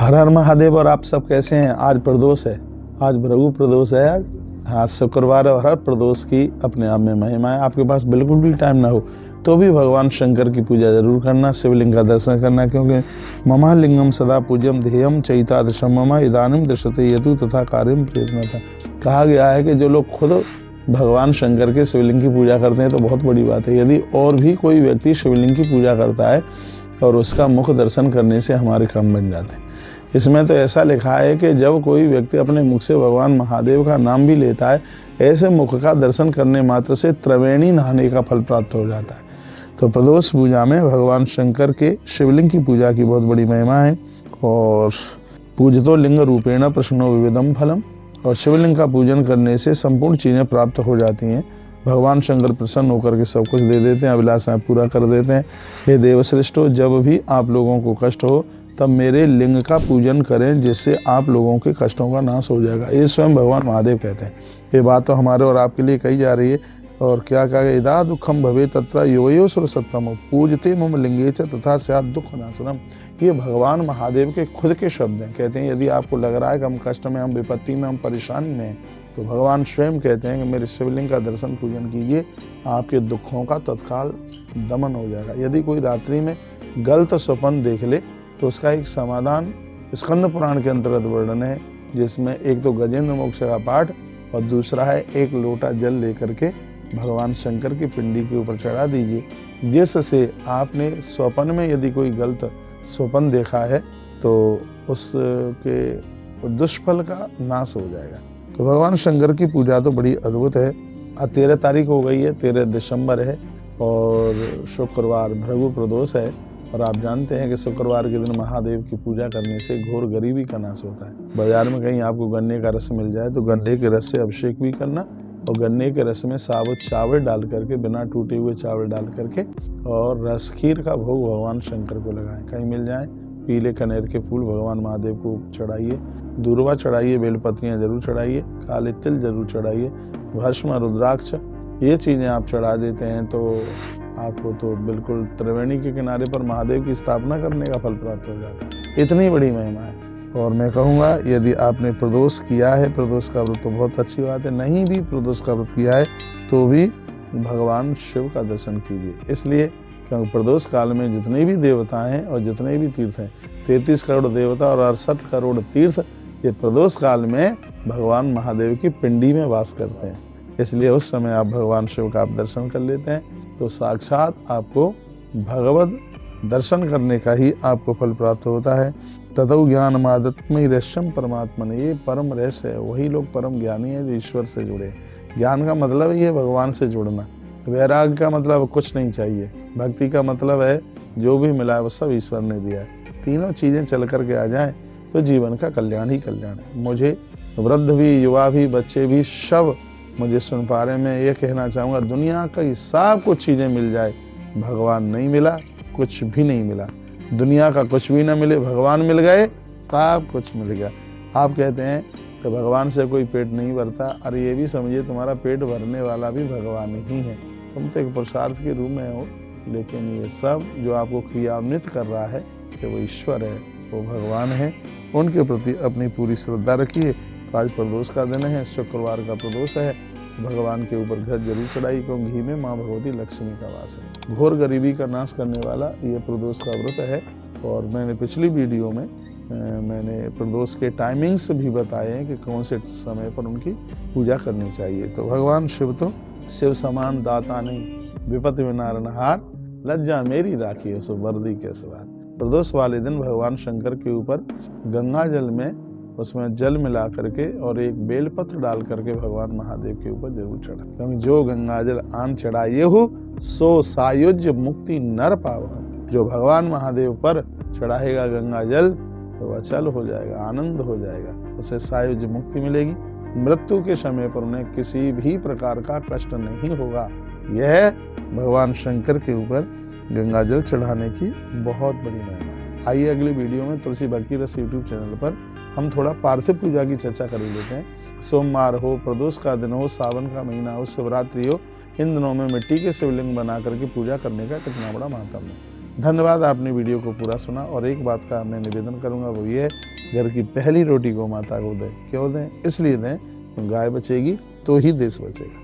हर हर महादेव। और आप सब कैसे हैं? आज प्रदोष है, आज भृगु प्रदोष है। आज शुक्रवार और हर प्रदोष की अपने आप में महिमा है। आपके पास बिल्कुल भी टाइम ना हो तो भी भगवान शंकर की पूजा जरूर करना, शिवलिंग का दर्शन करना, क्योंकि ममा लिंगम सदा पूज्यम ध्येयम चैता दशम ममा इदानीम दृश्यते यतु तथा कार्यम प्रयत्नता। कहा गया है कि जो लोग खुद भगवान शंकर के शिवलिंग की पूजा करते हैं तो बहुत बड़ी बात है। यदि और भी कोई व्यक्ति शिवलिंग की पूजा करता है और उसका मुख दर्शन करने से हमारे काम बन जाते हैं। इसमें तो ऐसा लिखा है कि जब कोई व्यक्ति अपने मुख से भगवान महादेव का नाम भी लेता है, ऐसे मुख का दर्शन करने मात्र से त्रिवेणी नहाने का फल प्राप्त हो जाता है। तो प्रदोष पूजा में भगवान शंकर के शिवलिंग की पूजा की बहुत बड़ी महिमा है। और पूजतो लिंग रूपेण प्रसन्नो विविधम फलम। और शिवलिंग का पूजन करने से संपूर्ण चीज़ें प्राप्त हो जाती हैं। भगवान शंकर प्रसन्न होकर के सब कुछ दे देते हैं, अभिलाषाएं पूरा कर देते हैं। हे देवश्रेष्ठो, जब भी आप लोगों को कष्ट हो तब मेरे लिंग का पूजन करें, जिससे आप लोगों के कष्टों का नाश हो जाएगा। ये स्वयं भगवान महादेव कहते हैं। ये बात तो हमारे और आपके लिए कही जा रही है। और क्या कहा गया? इदा दुखम भवे तत्र योयो सुर सत्तम पूजते मम लिंगे च तथा स्यात् दुख नाशनम। ये भगवान महादेव के खुद के शब्द हैं। कहते हैं यदि आपको लग रहा है कि हम कष्ट में, हम विपत्ति में, हम परेशानी में हैं, तो भगवान स्वयं कहते हैं कि मेरे शिवलिंग का दर्शन पूजन कीजिए, आपके दुखों का तत्काल दमन हो जाएगा। यदि कोई रात्रि में गलत स्वप्न देख ले तो उसका एक समाधान स्कंद पुराण के अंतर्गत वर्णन है, जिसमें एक तो गजेंद्र मोक्ष का पाठ और दूसरा है एक लोटा जल लेकर के भगवान शंकर की पिंडी के ऊपर चढ़ा दीजिए, जिससे आपने स्वप्न में यदि कोई गलत स्वप्न देखा है तो उसके दुष्फल का नाश हो जाएगा। तो भगवान शंकर की पूजा तो बड़ी अद्भुत है। 13 तारीख हो गई है, 13 दिसंबर है और शुक्रवार भृगु प्रदोष है। और आप जानते हैं कि शुक्रवार के दिन महादेव की पूजा करने से घोर गरीबी का नाश होता है। बाजार में कहीं आपको गन्ने का रस मिल जाए तो गन्ने के रस से अभिषेक भी करना, और गन्ने के रस में साबुत चावल डाल करके, बिना टूटे हुए चावल डाल करके, और रस खीर का भोग भगवान शंकर को लगाएं। कहीं मिल जाए पीले कनेर के फूल भगवान महादेव को चढ़ाइए, दूर्वा चढ़ाइए, बेलपत्रियाँ जरूर चढ़ाइए, काले तिल जरूर चढ़ाइए, भस्म, रुद्राक्ष, ये चीज़ें आप चढ़ा देते हैं तो आपको तो बिल्कुल त्रिवेणी के किनारे पर महादेव की स्थापना करने का फल प्राप्त हो जाता है। इतनी बड़ी महिमा है। और मैं कहूँगा यदि आपने प्रदोष किया है, प्रदोष का व्रत, तो बहुत अच्छी बात है। नहीं भी प्रदोष का व्रत किया है तो भी भगवान शिव का दर्शन कीजिए। इसलिए क्योंकि प्रदोष काल में जितने भी देवता हैं और जितने भी तीर्थ हैं, 33 करोड़ देवता और 68 करोड़ तीर्थ, ये प्रदोष काल में भगवान महादेव की पिंडी में वास करते हैं। इसलिए उस समय आप भगवान शिव का आप दर्शन कर लेते हैं तो साक्षात आपको भगवत दर्शन करने का ही आपको फल प्राप्त होता है। ततो ज्ञान मादत्मय रहस्यम परमात्मा ने, ये परम रहस्य है। वही लोग परम ज्ञानी है जो ईश्वर से जुड़े। ज्ञान का मतलब ही है भगवान से जुड़ना। वैराग्य का मतलब कुछ नहीं चाहिए। भक्ति का मतलब है जो भी मिला है वो सब ईश्वर ने दिया है। तीनों चीजें चल करके आ जाएं तो जीवन का कल्याण ही कल्याण है। मुझे वृद्ध भी, युवा भी, बच्चे भी सब मुझे सुन पा रहे, मैं ये कहना चाहूँगा, दुनिया का सब कुछ चीज़ें मिल जाए, भगवान नहीं मिला, कुछ भी नहीं मिला। दुनिया का कुछ भी ना मिले, भगवान मिल गए, सब कुछ मिल गया। आप कहते हैं कि भगवान से कोई पेट नहीं भरता, अरे ये भी समझिए तुम्हारा पेट भरने वाला भी भगवान ही है। तुम तो एक पुरुषार्थ के रूप में हो, लेकिन ये सब जो आपको क्रियान्वित कर रहा है कि वो ईश्वर है, वो भगवान है। उनके प्रति अपनी पूरी श्रद्धा रखिए। आज प्रदोष का दिन है, शुक्रवार का प्रदोष है। भगवान के ऊपर घर जरूर चढ़ाई, क्योंकि घी में माँ भगवती लक्ष्मी का वास है। घोर गरीबी का नाश करने वाला ये प्रदोष का व्रत है। और मैंने पिछली वीडियो में मैंने प्रदोष के टाइमिंग्स भी बताए हैं कि कौन से समय पर उनकी पूजा करनी चाहिए। तो भगवान शिव तो शिव समान दाता नहीं, विपत्ति विनारनहार, लज्जा मेरी राखी उस वर्दी के सवार। प्रदोष वाले दिन भगवान शंकर के ऊपर गंगा जल में, उसमें जल मिला करके और एक बेलपत्र डाल करके भगवान महादेव के ऊपर जरूर चढ़ा, क्योंकि जो गंगा जल आन चढ़ाइए हो सो सायुज्य मुक्ति नर पावन। जो भगवान महादेव पर चढ़ाएगा गंगा जल तो अचल हो जाएगा, आनंद हो जाएगा, उसे सायुज्य मुक्ति मिलेगी। मृत्यु के समय पर उन्हें किसी भी प्रकार का कष्ट नहीं होगा। यह भगवान शंकर के ऊपर गंगा जल चढ़ाने की बहुत बड़ी महिमा है। आइए अगली वीडियो में तुलसी भक्ति रस यूट्यूब चैनल पर हम थोड़ा पार्थिव पूजा की चर्चा कर लेते हैं। सोमवार हो, प्रदोष का दिन हो, सावन का महीना हो, शिवरात्रि हो, इन दिनों में मिट्टी के शिवलिंग बना करके पूजा करने का कितना बड़ा महत्व है। धन्यवाद, आपने वीडियो को पूरा सुना। और एक बात का मैं निवेदन करूंगा, वो ये है घर की पहली रोटी गौ माता को दें। क्यों दें? इसलिए दें, गाय बचेगी तो ही देश बचेगा।